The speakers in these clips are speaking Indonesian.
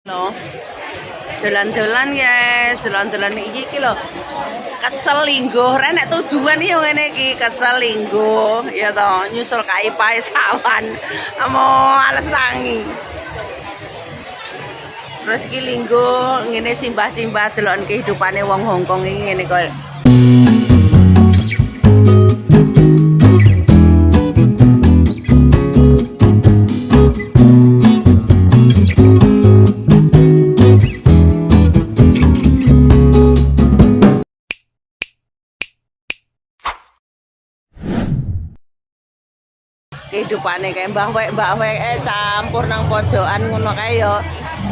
Loh, dolan-dolan guys, dolan-dolan iki lho. Kesel linggo, nek tujuan yo ngene iki, kesel linggo, ya toh, nyusul kaipae sawan. Amo ales tangi. Terus iki linggo ngene simbah-simbah deloken kehidupane wong Hongkong iki ngene kok. Kehidupane kayak mbah wek campur nang pojokan ngono kae ya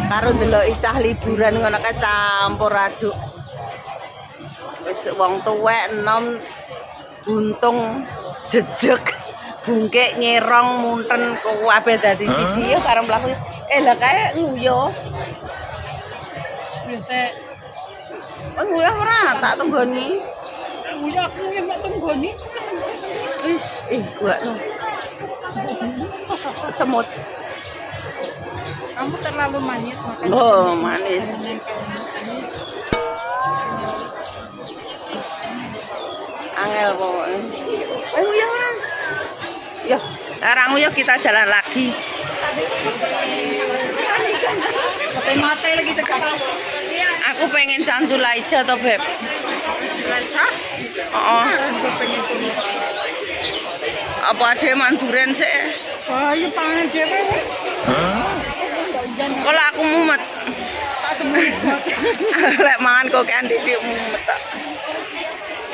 karo ndeloki cah liburan ngono kae campur aduk. Wis wong tuwek enom buntung jejeg bungkek nyerong munten kabeh dadi siji ya karo mlaku. Lah kae nguyo. Biasa Nguyo ora tak tunggoni. nguyu aku yang mak tunggoni Gua no. Semut. kamu terlalu manis makan. Oh, manis. Angel pokoknya. Nguyuh orang. Ya, sekarang nguyuh kita jalan lagi. Mate lagi sekarang. Aku pengen cancul aja toh, Beb. Lancar. Oh, Aku pengen sini. apa ada manduren sih? Wah, ini panganan dhewe. Kalau aku mumet. Lek mangan kok kan didik mumet tak.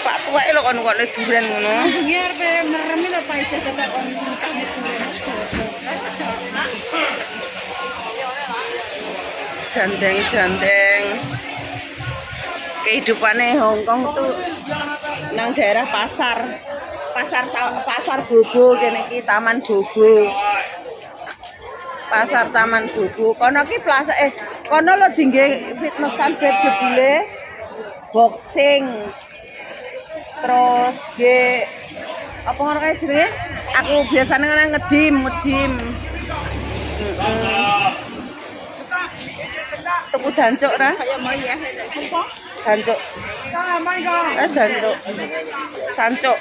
Pak tuwek lho kon duren ngono. Biar pe meremi lah pa isa kata on kami Jandeng-jandeng. Kehidupannya Hongkong tuh nang daerah pasar Bobo kene iki Taman Bobo. Pasar Taman Bobo. Kono ki plaza kono lho dingge fitnessan bed jebule boxing. Terus ge apa ngono kae jenenge? Aku biasanya ngene nge-gym. Tuku jancuk ra? kayak mau ya. Apa? Jancuk. Jancuk. Sancuk.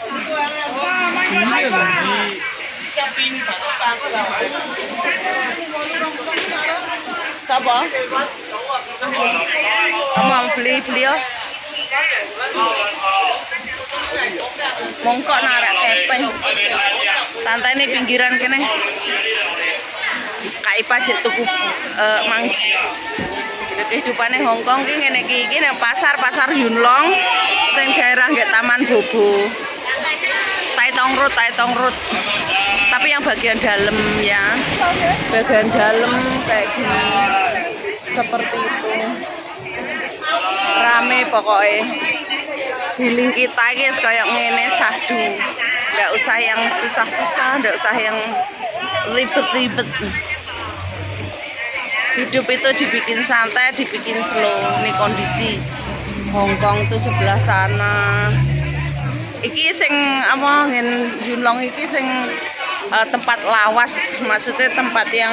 Siapa? Kamu mau beli ya? Mongkok narak kepeng. Santai nih pinggiran kene. Kai pajak tuku manggis. Kehidupane Hongkong ki ngene iki nang pasar Yunlong sing daerah nggih Taman Bobo. Taitung Road. Tapi yang bagian dalam ya. Bagian dalam kayak gini. Seperti itu. Rame pokoknya. Healing kita guys kayak ngene sahdu. Enggak usah yang susah-susah, enggak usah yang ribet-ribet. Hidup itu dibikin santai, dibikin slow. Ini kondisi Hongkong tuh sebelah sana. Iki sing apa ngen Yunlong iki sing tempat lawas, maksudnya tempat yang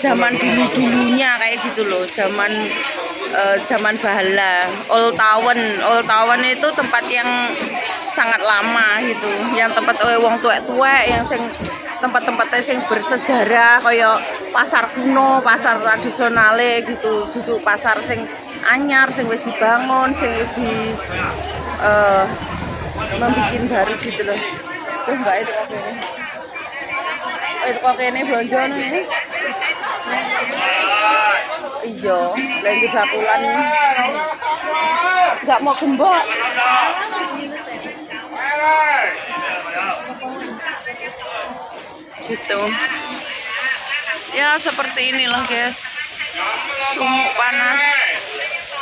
zaman dulunya kayak gitu loh, zaman bahala. Old Town itu tempat yang sangat lama gitu, yang tempat wong tuwek-tuwek, yang sing tempat-tempatnya sing bersejarah kayak pasar kuno, pasar tradisionale gitu, duduk pasar sing anyar, sing wis dibangun, sing wis membikin baru gitu loh. Tuh mbak itu kok ini. Itu kok ini belanja nih. Iya, belanja bakulan. Enggak mau gembok. Gitu. Ya seperti inilah guys. Sumuk panas.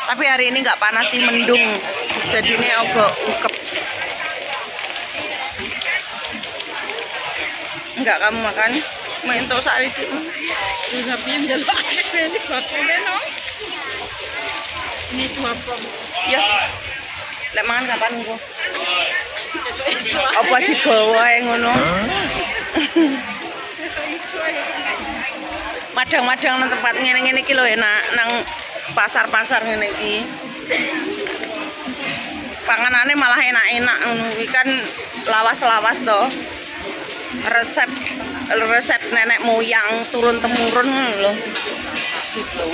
Tapi hari ini nggak panas sih, mendung. Jadi ini agak ukep. Enggak kamu makan? Main tok sak iki. Udah piem jalan ini buat no. Ini tuh apa? Ya. Lek mangan kapan engko? Apa digawa ngono? madang-madang nang tempat ngene-ngene iki lho enak nang pasar-pasar ngene iki. Panganane malah enak-enak ngono iki kan lawas-lawas to. Resep nenek moyang turun temurun ngono lho. Gitu.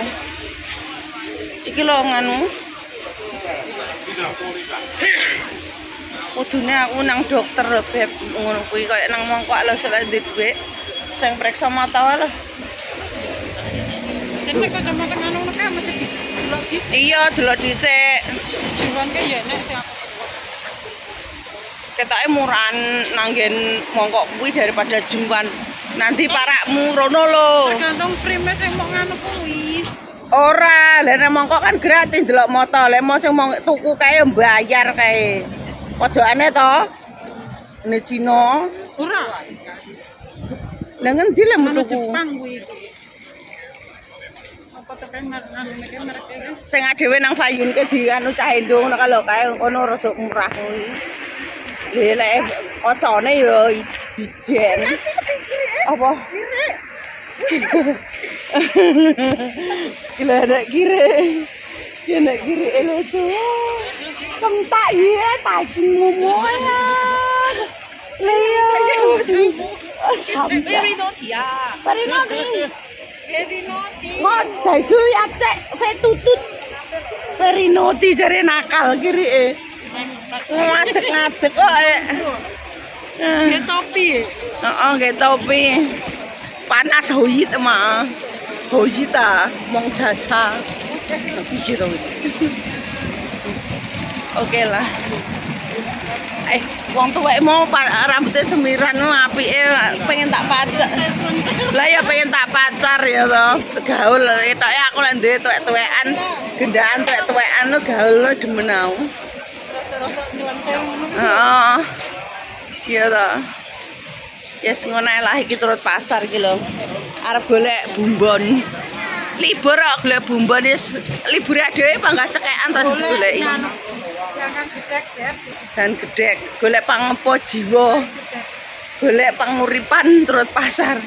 Iki lho nganu. Kudune aku nang dokter lho, Beb. Ngono kuwi kaya nang mongkok lho selek duit dhuwit. Sing priksa mata lho. Jadi kacamata anu nek mesti delok dhisik. Iya, delok dhisik. Juruan ke ya nek sing Ketoke murahan nanggen mongkok kuwi daripada jumban. Nanti parakmu rono lho. tergantung frame sing mau nganu kuwi. Ora, lha nek mongkok kan gratis delok moto. Lek mau sing mau tuku kae mbayar kae. Pojokane to. Nek Cina. Ora. Lah ngendi lek Anu tuku? Jepang kuwi. Apa tekan anu nek merek iki? Sing adewe nang Fayunke di anu cah Indo ngono ka lho kae kono rada murah kuwi. Lek kocone yo bijen. Apa? Gila nek kire. Ya nek kire lucu. Kentak iya tak ngomoya. Leo. Very naughty ah. Very naughty. Very naughty. Ngodai itu ya cek, saya tutut. Very naughty jare nakal kiri ngadek-ngadek kok Ya topi. heeh nggih topi panas hoyit mah hoyit ta mong jaja biji to oke lah wong tuwek mau rambutnya semiran apike pengen tak pacar lah ya pengen tak pacar ya to gaul etoke aku lek duwe tuwek-tuwekan gendaan tuwek-tuwekan gaul demen aku heeh iya to yes ngono ae lah iki turut pasar iki lho arep golek bumbon libur kok golek bumbon wis libur dhewe panggah cekekan to digoleki Jangan gedek ya. jangan gedek golek pangepo jiwa golek panguripan turut pasar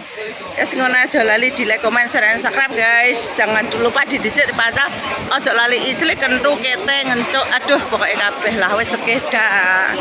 yes ngono aja lali di like comment share dan subscribe guys jangan lupa didicik dipacal ojo lali iclik kentu kete ngencuk aduh pokoknya kabeh lah wis sekedah